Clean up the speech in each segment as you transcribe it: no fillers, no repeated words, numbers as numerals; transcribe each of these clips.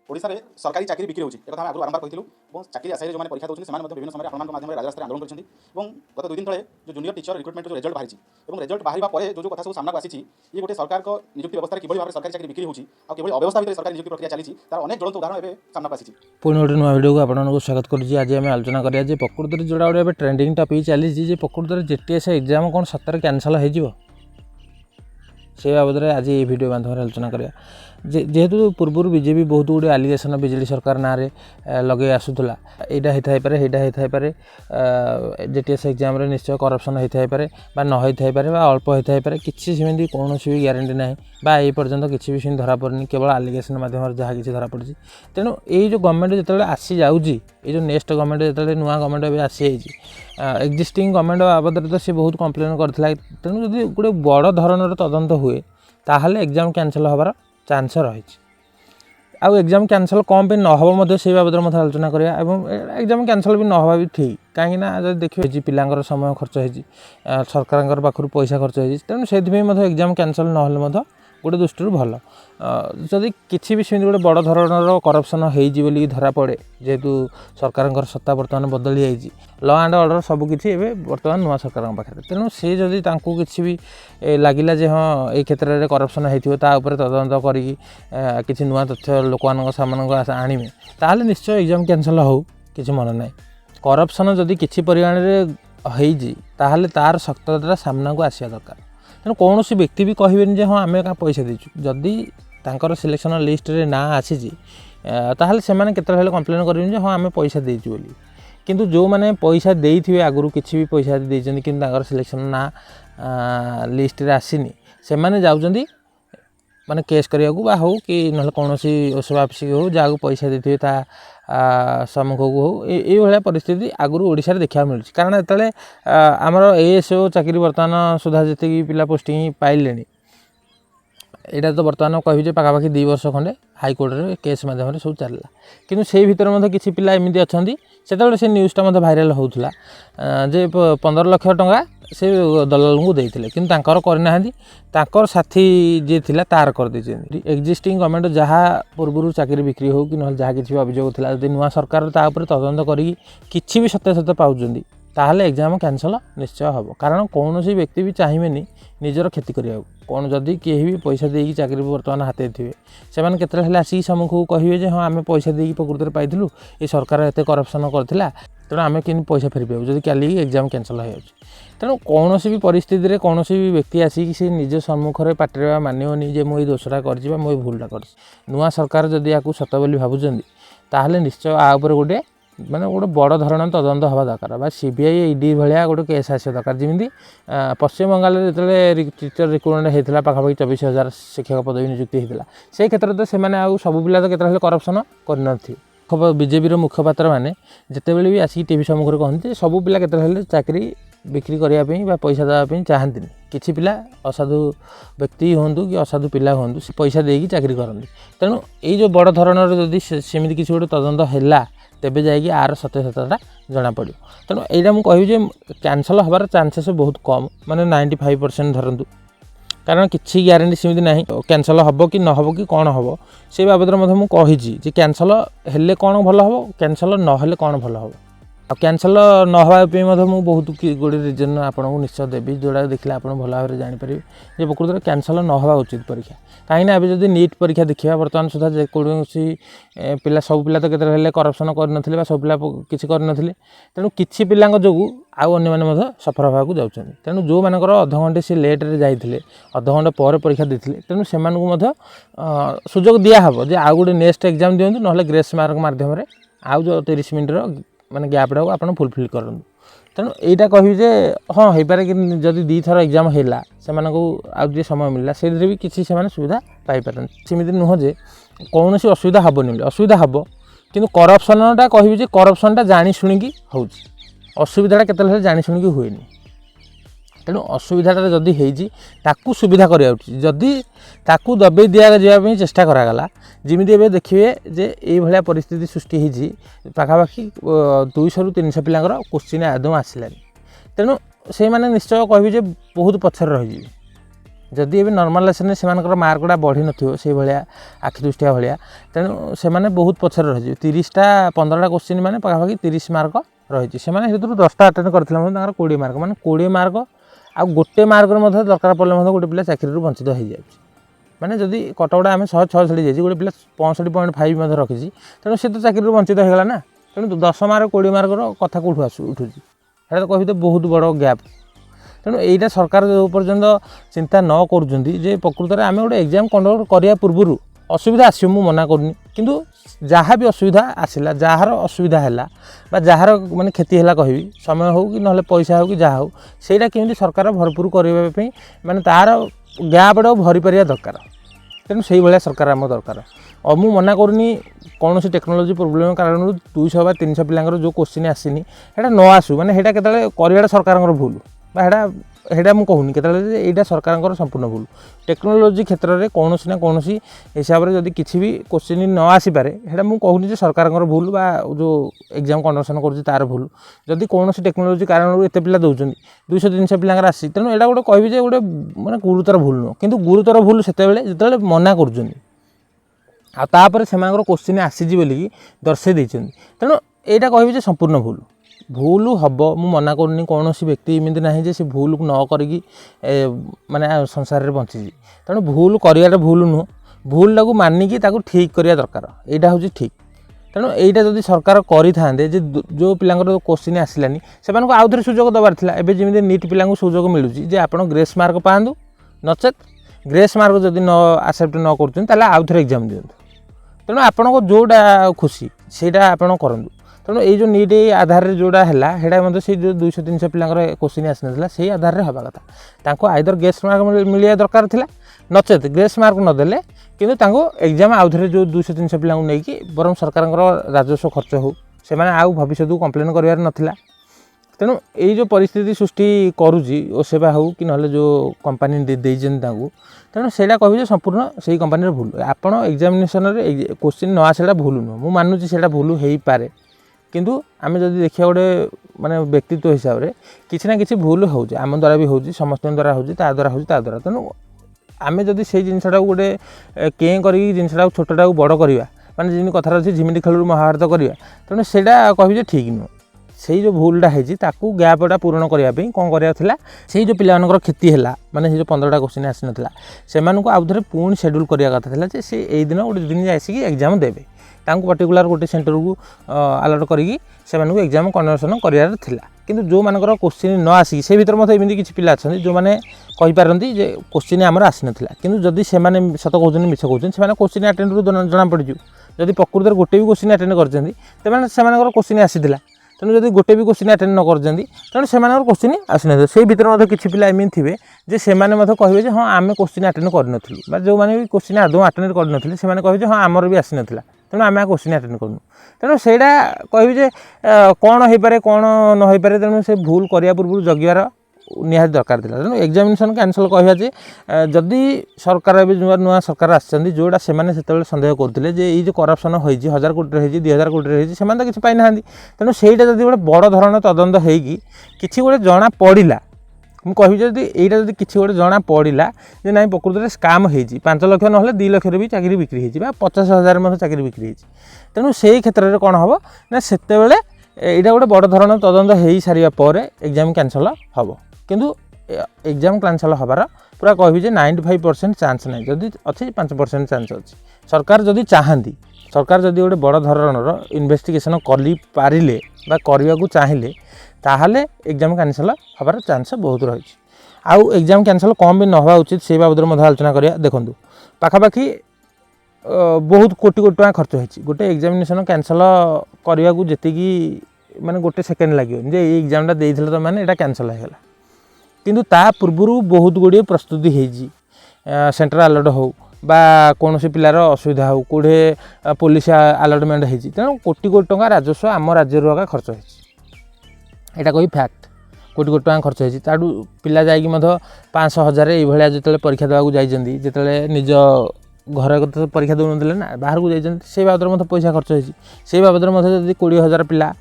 ओडिशा रे सरकारी चाकरी बिक्री होची एकथा हम आगु बारंबार कहिथिलु এবং চাকরি আশায় যে মাধ্যমে পরীক্ষা দउछन সেমান মধ্যে বিভিন্ন সময় আপনাମାନଙ୍କ মাধ্যমে রাজরাস্তাରେ আন্দোলন କରିଛନ୍ତି এবং গত 2 দিন তଳେ যে জুনিয়র টিচर রিক্रुटमेंट जो रिजल्ट बाहरिची এবং রেজল্ট বাহিবা পরে जो কথা सब सामना आसीची ये गोटे सरकार को नियुक्ति व्यवस्था किभଳି भाबरे सरकारी चाकरी बिक्री होची आ किभଳି अव्यवस्था भितर सरकारी नियुक्ति प्रक्रिया चलीची तार अनेक ज्वलंत उदाहरण एबे सामना आसीची। पुणी गोटे नुआ भिडियो को आपको स्वागत करुँच। आज आम आलोचना करिया जे प्रकृति जोड़ा गोटे ट्रेंडिंग टॉपिक चली जे प्रकृति जेटीएस एग्जाम कौन सतरे कैंसल हो से बाबद में आज ये वीडियो माध्यम आलोचना करिया जेहेतु पूर्व बीजेपी बहुत गुड़े आलिगेसन बिजेडी सरकार ना रे लगे आसूला यहाँ होता पारे जेटीएस एग्जाम रे निश्चय करप्शन होता है पारे न होता पारे अल्प होता है पारे किसी सेमती कौन भी ग्यारंटी ना ये पर्यंत किसी भी सेमती धरा पड़नी केवल आलिगेसन मध्यम जहाँ किसी धरा पड़ी। तेणु ये जो गवर्नमेंट जो आसी जाऊँगी ये नेक्स्ट गवर्नमेंट जो नुआ गवर्नमेंट आसी एक्जिस्टिंग गवर्नमेंट बाबद तो सी बहुत कम्प्लेन करता। तेणु जब गोटे बड़ धरण तदंत हुए ताहले एग्जाम कैंसल हबार चांस रही आउ एग्जाम कैंसल कौन पे नहब से बाबद में आलोचना करिया एवं एग्जाम कैंसल भी नहबा भी ठीक कहीं जब देखिए पिलांकर समय खर्च हो सरकार पाखु पैसा खर्च हो तेणु से एग्जाम कैंसल ना गोटे दृष्टि भल जदि किसी भी सेमती गोटे बड़ धरणर करप्शन हो धरा पड़े जेहेतु सरकार सत्ता बर्तमान बदली जाइए ल एंड ऑर्डर सबकि बर्तमान नुआ सरकार पाखे तेणु सी जदि किसी भी लगिला जे हाँ ये क्षेत्र में करप्शन होता तदंत करी नुआ तथ्य लोक सामान आने ताहले निश्चय एग्जाम कैंसल हो किसी मन ना करप्शन जदि किसी परिमाण में तार सत्यता सामना को आसिया दरकार। तेणु कौन व्यक्ति भी कहबेनि हाँ आम क्या पैसा देचु जदि तांकर सिलेक्शन लिस्ट रे ना आसी ताहले से माने केते हेले कंप्लेन करें हाँ आम पैसा देचु बोली किंतु जो माने पैसा देइथिबे आगुरु किछि भी पैसा देइछन किंतु तांकर सिलेक्शन ना लिस्ट रे आसीनी से माने जाउछंदी माने केस करिया को बा हो कि न कौन सी ओसब ऑफिस हो जहाँ पैसा देते ता सम्मुख को हो ये भाया परिस्थिति आगुरी ओडिशा रे देखा मिलुछि कारण जेतले आमर एएसओ चाकरी बर्तमान सुधा जी पिला पोस्टिंग पाइले यहाँ तो बर्तमान कह पाखापाखि 2 वर्ष खंडे हाईकोर्ट रे केस माध्यम सब चलला किंतु से भीतर किसी पिला एमती अच्छा से से न्यूज़टा भाइराल होता जे 15 लाख टंका से दलाल को देते कि करना साथी जी थिला तार कर दे एक्जिस्टिंग गवर्नमेंट जहाँ पूर्व चाकरी बिक्री हो कि जहाँ किसी अभियोग था जब नुआ सरकार तदंत करी भी सत्यासत्य पाउछंदी ताहले एग्जाम कैंसल निश्चय हम कारण कौन सी व्यक्ति भी चाहिए निजर क्षति करने कौन जदि किए भी पैसा देकी चाकरी बर्तमान हाथे थे से आसिक सम्मुख को कहे हाँ आम पैसा देकी प्रकृति में पाइलु ये सरकार एत करप्शन करथिला तेणु आम कि पैसा फेरी पाऊ जब क्या एग्जाम कैंसल हो तेणु कौन भी परिस्थिति रे कौन भी व्यक्ति आसिक से निज सम्मुख में पाटे मानवनी जे मुझे दोषटा कर मुझे भूलटा कर नुआ सरकार जदि या सत बोली भावुं ताहले निश्चय आपर गोटे माने गोटे बड़ धरण तदंत हवा दरकार बा सीबीआई ईडी भाया गोटे केस आसा दरकार जमी पश्चिम बंगाल जो टीचर रिक्रुटमेंट होता पाखापाखि 24,000 शिक्षक पदवी नियुक्ति होता से क्षेत्र में तो से सब पिला तो केते करप्शन कर बीजेपी मुखपात्र मैंने जितेबाला भी आसिक टीवी सम्मुख कहते सब पिला केते चाकरी बिक्री करने पैसा देवाई चाहती किसी पिला असाधु व्यक्ति हूँ कि असाधु पिला हूँ पैसा देकी चाकरी करती तेणु ये जो बड़ धरणर जदि सेमती किसी गोटे तदंत है तेबे जाइए आर सत्यसत्यता जना पड़ो तेणु यहाँ मुझे कैंसल हबार चांसेस बहुत कम माने 95% धरतु कारण किसी ग्यारंटी सेमती ना कैंसल हम कि न हम कि कौन हम से बाबद में मुझे कैंसल हेले कौन भल हम कैंसल नहेले कौन भल हम आ कैंसल नहवाई बहुत गुड़े रिजन आपको निश्चय देवी जोड़ा देखिए आप भल भाव में जानीपर जे प्रकृत कैंसल नहवा उचित परीक्षा कहीं अभी नीट परीक्षा देखा बर्तमान सुधा जेकोसी पिला सब पिला तो केते करप्शन कर सब पिला किसी करनथिले तेणु किछि पिला जो आउ अन्य सफर होगा जाऊँ तेणु जो मानकर अधघंटे से लेट्रे जाते अधघंटे पर परीक्षा देते तेणु से सुजोग दिहब जे आउ गोटे नेक्स्ट एग्जाम दिंतु ना ग्रेस मार्क मध्यम आउ जो 30 मिनट माने गैपटा को आप फुलफिल करूँ तेणु यहाँ कह हाँ हो पारे कि जदि 2 थर एग्जाम है से समय मिलला से भी किसी से सुविधा पाइपार सेमती नुह जे कौन सी असुविधा हेनी असुविधा हम कि करप्शनटा कह करप्शनटा जानी शुणिकी हो असुविधाटा केते जानी शुणिकी हुए तेणु असुविधाटा जदि होती सुविधा करा जदि ताकू दबे दिजापी चेष्टा करागला जमी ए देखिए जे ये भाया परिस्थिति सृष्टि होती पाखापाखि 200 ରୁ 300 पिलांकर क्वेश्चन आदौ आसलानी तेणु से माने निश्चय कह बहुत पछर रही जदि ए नर्मालाइजेशन से मार्क गुड़ा बढ़ी नथिबो से भलिया आखि दृष्टिया भलिया तेणु से बहुत पछर रही 30टा 15टा क्वेश्चन माने पाखापाखि 30 मार्क रही से 10टा अटेंड करथिले 20 मार्क माने 20 मार्क आ गोटे मार्क दरकार पड़े गोटे पिला चाकरी वंचित हो जाए माने जदि कटकटा आम 166 जाइए गोटे पिला 65.5 रखी तेणु सी तो चाकरी वंचित होगा ना तेणु 10 मार्क 20 मार्कर कथा कौटू उठुची है तो कही तो बहुत बड़ गैप तेणु यहीटा सरकार जो पर्यंत चिंता न कर प्रकृत में आम गोटे एग्जाम कंडक्ट करने पूर्व असुविधा आसो मु मना करनी किंतु जहाँ भी असुविधा आसला जार असुविधा है जार माने क्षति है कहि समय हो कि ना पैसा हो कि जहाँ हो सहीटा केमी सरकार भरपूर करने माने तार गैपटा भरी पारिया दरकार तेणु से भाया सरकार आम दरकार और मु मना करनी कौन सी टेक्नोलोजी प्रोब्लेम कारण 200 बा 300 पिलांकर जो क्वेश्चन आसनी है न आसू माने हेटा केतले करियाटा सरकार भूल हेटा मुझे कहूनी केतले एटा सरकार संपूर्ण भूल टेक्नोलोजी क्षेत्र में कौन ना कौन हिसाब से जदि किसी भी क्वेश्चन न आसीपे हेटा मुझे कहूनी सरकार भूल बा जो एग्जाम कंडक्शन कर तार भूल जदि कौन टेक्नोलोजी कारण एत पिला दौरान 200-300 पिलांकर आसी तेणु यहाँ गोटे कहि गोटे माने गुरुतर भूल नुह कि गुरुतर भूल से मना कर तापर से क्वेश्चन आसीजी बोलिकी दर्शे तेणु यहाँ कहि संपूर्ण भूल भूल हम मु मना करनी कौन व्यक्ति एमती ना जे भूल न करी माने संसार में बंची तेणु भूल कर भूल नुह भूल टाक मानिकी ठीक करवा दरकार यहाँ हूँ ठीक तेणु यहाँ जदि सरकार करें जो पिलांकर क्वेश्चन आसलानी से आउ थे सुजोग दबार था एवं जमी नीट पिला सुजोग मिलूँ जे आप ग्रेस मार्क पातु नचेत ग्रेस मार्क जदि न आक्सेप्ट न कर आउ थे एग्जाम दिंतु तेणु आपको जोटा खुशी सेटा आप करूँ तेणु ये जो नीट आधार जोड़ा है से जो 200-300 पिलांकर क्वेश्चन आसना से आधार हवा कथा आइदर ग्रेस मार्क मिलिया दरकार था नचेत ग्रेस मार्क नदेले किंतु एग्जाम आउ थे जो 200-300 पिला नहीं बरम सरकार राजस्व खर्च हो से आउ भविष्य को कम्प्लेन करार नाला तेणु ये जो परिस्थिति सृष्टि करुँची ओ सेवा हो कि ना जो कंपानी देते तेणु से कह संपूर्ण से कंपानी भूल आपड़ एग्जामिनेशन क्वेश्चन न आसा भूल नुह मु मानुची से भूल हो पारे किंतु आम जब देखा गोटे माने व्यक्तित्व हिसाब से किसी ना कि भूल हो आम द्वारा भी हो समस्त द्वारा हो द्वारा तेणु आम जब से जिनसा गोटे कें कर जिनसा छोटा बड़ करवा माने जिन कथार अच्छे झिमिटी खेल महाभारत करवा तेणु से कह ठीक नुह से जो भूलटा है गैपटा पूरण करने कौन कराला से जो पिला क्षति है माने जो 15टा क्वेश्चन आसी नाला से आउ थे पुणी शेड्यूल करवा कथा था से यही दिन गोटे दिन आसिक एग्जाम देवे पर्टिकुलर गोटे सेंटर को अलर्ट करी एग्जाम कंडक्शन करार किंतु जो मानकर क्वेश्चन न आसिक से भीतर मतलब एमती किसी पिला अच्छा जो मैंने कहीपारती जे क्वेश्चन आमर आसी नाला किंतु जदि से सत कहते मिछ कहते से क्वेश्चन अटेंड जना पड़ जब प्रकृत गोटे भी क्वेश्चन अटेंड कर क्वेश्चन आसीला तेणु जब गोटे भी क्वेश्चन अटेंड न कर तेणु से क्वेश्चन आसना से भर किसी पिला एमती थे जे से कहे हाँ आम क्वेश्चन अटेंड करूँ जो मैंने भी क्वेश्चन आदौ अटेंड करते से कहे हाँ आमर भी आसी नाला तेणु आम क्वेश्चन अटेंड करूँ तेणु से कह कौन हो पारे कौन न हो पारे तेणु से भूल करने पूर्व जगियार निहाती दरकार था तेणु एग्जामिनेशन कैंसल कह जदि सरकार भी नुआ सरकार आसछन्ति जोड़ा से सन्देह करते ये जो करप्शन होती 1000 कोटी होती 2000 कोटी होती से तो किसी पाई ना तेणु सहीटा जब गोटे बड़ धरण तदंत होगी किसी गोटे जना पड़ा मुझे कहि जदि यहाँ जब किसी गोटे जना पड़ा जे ना प्रकृत में स्काम हो 5 लाख ना 2 लाख भी चाकरी बिक्री होती 50,000 चाकरी बिक्री होती तेणु से क्षेत्र में कौन हम ना से यहाँ गोटे बड़ धरण तदंत हो सारा पर एग्जाम कैंसल हम किंतु एग्जाम कैंसल हबार पूरा कहि 95% चांस ना जदि अच्छी 5% चांस अच्छी सरकार जदि चाहती सरकार जदि गोटे बड़ धरणर इन्वेस्टिगेशन कर पारे करने को चाहिए ताहले एग्जाम कैंसल हबार चांस बहुत रही आउ एग्जाम कैंसल कम भी नवा उचित से बाबद आलोचना करिया देखंतु पाखापाखि बहुत कोटी कोटी टका खर्च होती गोटे एग्जामिनेशन कैंसल करने को जी माने गोटे सेकेंड लगे जे एग्जामटा देइथिले तो माने एटा कैंसल होगा किंतु ता पूर्व बहुत गुड़िए प्रस्तुति होती सेंट्रल अलर्ट हो बा कौन से पिलार असुविधा हो कौटे पुलिस अलर्टमेंट होती तेणु कोटी कोटी टका राजस्व आम राज्य खर्च होटा कही फैक्ट कोटी कोटी टका खर्च होती ताडू पिला जाइक 500,000 ये जो परीक्षा देवाक जाइछन्ति जेतेबेले निज घर तो परीक्षा दौन ना बाहर को जाइछन्ति से बाबद पैसा खर्च होती से बाबद जब 20,000 पिला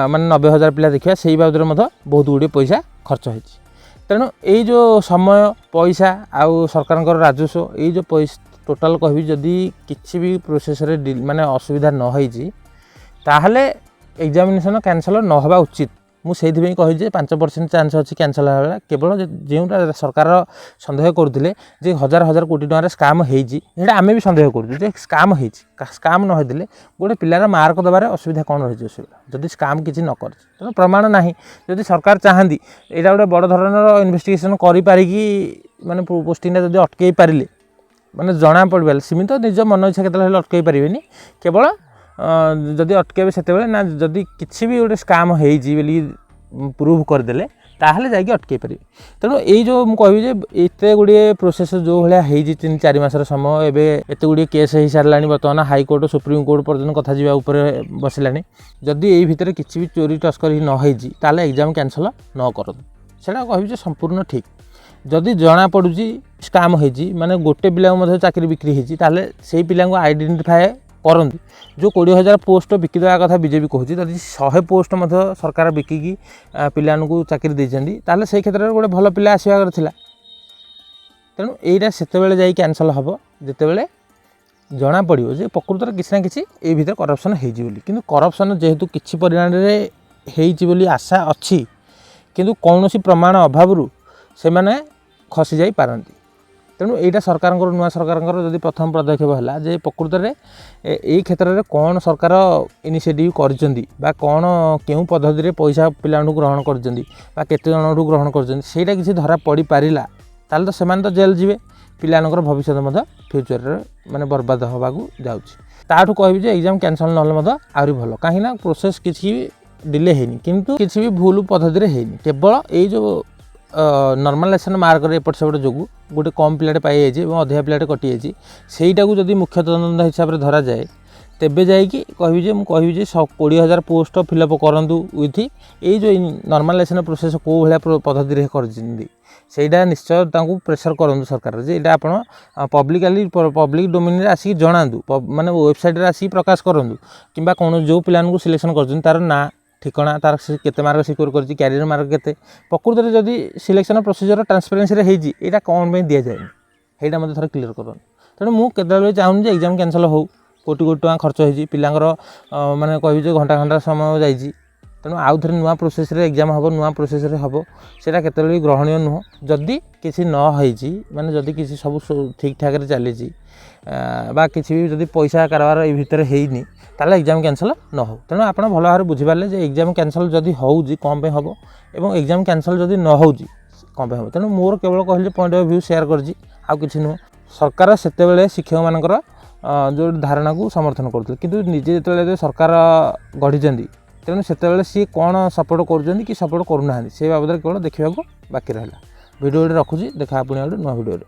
माने 90,000 पिला देखा से बाबद बहुत गुड़िए पैसा खर्च होती ତେଣୁ ଏଇ ଯେଉଁ ସମୟ ପଇସା ଆଉ ସରକାରଙ୍କର ରାଜସ୍ୱ ଏଇ ଯେଉଁ ପଇସା ଟୋଟାଲ୍ କହିବି ଯଦି କିଛି ବି ପ୍ରୋସେସ୍ରେ ମାନେ ଅସୁବିଧା ନ ହେଇଛି ତାହେଲେ ଏକ୍ଜାମିନେସନ୍ କ୍ୟାନସଲ୍ ନ ହେବା ଉଚିତ। ମୁଁ ସେଇଥିପାଇଁ କହିଛି ଯେ 5% ଚାନ୍ସ ଅଛି କ୍ୟାନସଲ୍ ହେବା କେବଳ ଯେଉଁଟା ସରକାର ସନ୍ଦେହ କରୁଥିଲେ ଯେ ହଜାର ହଜାର କୋଟି ଟଙ୍କାରେ ସ୍କାମ୍ ହେଇଛି ସେଇଟା ଆମେ ବି ସନ୍ଦେହ କରୁଛୁ ଯେ ସ୍କାମ୍ ହେଇଛି। ସ୍କାମ୍ ନ ହେଇଥିଲେ ଗୋଟେ ପିଲାର ମାର୍କ ଦେବାରେ ଅସୁବିଧା କ'ଣ ରହିଛି ଅସୁବିଧା ଯଦି ସ୍କାମ୍ କିଛି ନ କରିଛି ତେଣୁ ପ୍ରମାଣ ନାହିଁ। ଯଦି ସରକାର ଚାହାନ୍ତି ଏଇଟା ଗୋଟେ ବଡ଼ ଧରଣର ଇନଭେଷ୍ଟିଗେସନ୍ କରିପାରିକି ମାନେ ପୋଷ୍ଟିଂଟା ଯଦି ଅଟକେଇ ପାରିଲେ ମାନେ ଜଣା ପଡ଼ିପାରିଲେ ସେମିତି ତ ନିଜ ମନ ଇଚ୍ଛା କେତେବେଳେ ହେଲେ ଅଟକେଇ ପାରିବେନି କେବଳ ଯଦି ଅଟକେଇବେ ସେତେବେଳେ ନା ଯଦି କିଛି ବି ଗୋଟେ ସ୍କାମ୍ ହେଇଛି ବୋଲି ପ୍ରୁଭ୍ କରିଦେଲେ ତାହେଲେ ଯାଇକି ଅଟକେଇ ପାରିବେ। ତେଣୁ ଏଇ ଯେଉଁ ମୁଁ କହିବି ଯେ ଏତେ ଗୁଡ଼ିଏ ପ୍ରୋସେସ୍ ଯେଉଁ ଭଳିଆ ହେଇଛି 3-4 ମାସର ସମୟ ଏବେ ଏତେ ଗୁଡ଼ିଏ କେସ୍ ହେଇସାରିଲାଣି ବର୍ତ୍ତମାନ ହାଇକୋର୍ଟ ସୁପ୍ରିମକୋର୍ଟ ପର୍ଯ୍ୟନ୍ତ କଥା ଯିବା ଉପରେ ବସିଲାଣି। ଯଦି ଏଇ ଭିତରେ କିଛି ବି ଚୋରି ଟସ୍କରୀ ନ ହେଇଛି ତାହେଲେ ଏକ୍ଜାମ୍ କ୍ୟାନସଲ୍ ନ କରନ୍ତୁ ସେଇଟା କହିବି ଯେ ସମ୍ପୂର୍ଣ୍ଣ ଠିକ୍। ଯଦି ଜଣାପଡ଼ୁଛି ସ୍କାମ୍ ହେଇଛି ମାନେ ଗୋଟେ ପିଲାଙ୍କୁ ମଧ୍ୟ ଚାକିରି ବିକ୍ରି ହେଇଛି ତାହେଲେ ସେଇ ପିଲାଙ୍କୁ ଆଇଡେଣ୍ଟିଫାଏ କରନ୍ତୁ। ଯେଉଁ 20,000 ପୋଷ୍ଟ ବିକିଦେବା କଥା ବିଜେପି କହୁଛି ଯଦି 100 ପୋଷ୍ଟ ମଧ୍ୟ ସରକାର ବିକିକି ପିଲାମାନଙ୍କୁ ଚାକିରି ଦେଇଛନ୍ତି ତାହେଲେ ସେଇ କ୍ଷେତ୍ରରେ ଗୋଟେ ଭଲ ପିଲା ଆସିବାର ଥିଲା। ତେଣୁ ଏଇଟା ସେତେବେଳେ ଯାଇ କ୍ୟାନସଲ୍ ହେବ ଯେତେବେଳେ ଜଣାପଡ଼ିବ ଯେ ପ୍ରକୃତରେ କିଛି ନା କିଛି ଏଇ ଭିତରେ କରପ୍ସନ୍ ହେଇଛି ବୋଲି। କିନ୍ତୁ କରପ୍ସନ୍ ଯେହେତୁ କିଛି ପରିମାଣରେ ହେଇଛି ବୋଲି ଆଶା ଅଛି କିନ୍ତୁ କୌଣସି ପ୍ରମାଣ ଅଭାବରୁ ସେମାନେ ଖସି ଯାଇପାରନ୍ତି। ତେଣୁ ଏଇଟା ସରକାରଙ୍କର ନୂଆ ସରକାରଙ୍କର ଯଦି ପ୍ରଥମ ପଦକ୍ଷେପ ହେଲା ଯେ ପ୍ରକୃତରେ ଏଇ କ୍ଷେତ୍ରରେ କ'ଣ ସରକାର ଇନିସିଏଟିଭ୍ କରିଛନ୍ତି ବା କ'ଣ କେଉଁ ପଦ୍ଧତିରେ ପଇସା ପିଲାମାନଙ୍କୁ ଗ୍ରହଣ କରିଛନ୍ତି ବା କେତେ ଜଣଠୁ ଗ୍ରହଣ କରିଛନ୍ତି ସେଇଟା କିଛି ଧରା ପଡ଼ିପାରିଲା ତାହେଲେ ତ ସେମାନେ ତ ଜେଲ୍ ଯିବେ ପିଲାମାନଙ୍କର ଭବିଷ୍ୟତ ମଧ୍ୟ ଫ୍ୟୁଚରରେ ମାନେ ବର୍ବାଦ ହେବାକୁ ଯାଉଛି। ତାଠୁ କହିବି ଯେ ଏକ୍ଜାମ୍ କ୍ୟାନସଲ୍ ନହେଲେ ମଧ୍ୟ ଆହୁରି ଭଲ କାହିଁକିନା ପ୍ରୋସେସ୍ କିଛି ଡିଲେ ହେଇନି କିନ୍ତୁ କିଛି ବି ଭୁଲ ପଦ୍ଧତିରେ ହେଇନି କେବଳ ଏଇ ଯେଉଁ ନର୍ମାଲାଇଜେସନ୍ ମାର୍କରେ ଏପଟ ସେପଟ ଯୋଗୁଁ ଗୋଟେ କମ୍ ପିଲାଟେ ପାଇଯାଇଛି ଏବଂ ଅଧିକା ପିଲାଟେ କଟିଯାଇଛି ସେଇଟାକୁ ଯଦି ମୁଖ୍ୟ ତଦନ୍ତ ହିସାବରେ ଧରାଯାଏ ତେବେ ଯାଇକି କହିବି ଯେ ମୁଁ କହିବି ଯେ 20,000 ପୋଷ୍ଟ ଫିଲ୍ଅପ୍ କରନ୍ତୁ ୱିଥ୍ ଏଇ ଯେଉଁ ନର୍ମାଲାଇଜେସନ୍ ପ୍ରୋସେସ୍ କେଉଁ ଭଳିଆ ପଦ୍ଧତିରେ କରିଛନ୍ତି ସେଇଟା ନିଶ୍ଚୟ ତାଙ୍କୁ ପ୍ରେସର୍ କରନ୍ତୁ ସରକାର ଯେ ଏଇଟା ଆପଣ ପବ୍ଲିକ୍ ଡୋମିନରେ ଆସିକି ଜଣାନ୍ତୁ ମାନେ ୱେବସାଇଟ୍ରେ ଆସିକି ପ୍ରକାଶ କରନ୍ତୁ କିମ୍ବା କୌଣସି ଯେଉଁ ପିଲାମାନଙ୍କୁ ସିଲେକ୍ସନ୍ କରିଛନ୍ତି ତାର ନାଁ ଠିକଣା ତାର କେତେ ମାର୍କ ସିକ୍ୟୁର କରିଛି କ୍ୟାରିୟର ମାର୍କ କେତେ ପ୍ରକୃତରେ ଯଦି ସିଲେକ୍ସନ୍ ପ୍ରୋସିଜର ଟ୍ରାନ୍ସପାରେନ୍ସିରେ ହେଇଛି ଏଇଟା କ'ଣ ପାଇଁ ଦିଆଯାଏନି ସେଇଟା ମଧ୍ୟ ଥରେ କ୍ଲିୟର କରନ୍ତୁ। ତେଣୁ ମୁଁ କେତେବେଳେ ଚାହୁଁନି ଯେ ଏକ୍ଜାମ୍ କ୍ୟାନସଲ୍ ହେଉ କୋଟି କୋଟି ଟଙ୍କା ଖର୍ଚ୍ଚ ହେଇଛି ପିଲାଙ୍କର ମାନେ କହିବି ଯେ ଘଣ୍ଟା ଘଣ୍ଟା ସମୟ ଯାଇଛି ତେଣୁ ଆଉ ଥରେ ନୂଆ ପ୍ରୋସେସ୍ରେ ଏକ୍ଜାମ୍ ହେବ ନୂଆ ପ୍ରୋସେସ୍ରେ ହେବ ସେଇଟା କେତେବେଳେ ବି ଗ୍ରହଣୀୟ ନୁହଁ। ଯଦି କିଛି ନ ହେଇଛି ମାନେ ଯଦି କିଛି ସବୁ ଠିକ୍ ଠାକ୍ରେ ଚାଲିଛି ବା କିଛି ବି ଯଦି ପଇସା କାରବାର ଏଇ ଭିତରେ ହେଇନି ତାହେଲେ ଏକ୍ଜାମ୍ କ୍ୟାନସଲ୍ ନ ହେଉ। ତେଣୁ ଆପଣ ଭଲ ଭାବରେ ବୁଝିପାରିଲେ ଯେ ଏକ୍ଜାମ୍ କ୍ୟାନସଲ୍ ଯଦି ହେଉଛି କ'ଣ ପାଇଁ ହେବ ଏବଂ ଏକ୍ଜାମ୍ କ୍ୟାନସଲ୍ ଯଦି ନ ହେଉଛି କ'ଣ ପାଇଁ ହେବ। ତେଣୁ ମୋର କେବଳ କହିଲି ପଏଣ୍ଟ ଅଫ୍ ଭ୍ୟୁ ସେୟାର କରିଛି ଆଉ କିଛି ନୁହଁ। ସରକାର ସେତେବେଳେ ଶିକ୍ଷକମାନଙ୍କର ଯେଉଁ ଧାରଣାକୁ ସମର୍ଥନ କରୁଥିଲେ କିନ୍ତୁ ନିଜେ ଯେତେବେଳେ ସରକାର ଗଢ଼ିଛନ୍ତି ତେଣୁ ସେତେବେଳେ ସିଏ କ'ଣ ସପୋର୍ଟ କରୁଛନ୍ତି କି ସପୋର୍ଟ କରୁନାହାନ୍ତି ସେ ବାବଦରେ କେବଳ ଦେଖିବାକୁ ବାକି ରହିଲା। ଭିଡ଼ିଓଟି ରଖୁଛି ଦେଖା ପୁଣି ଗୋଟେ ନୂଆ ଭିଡ଼ିଓରେ।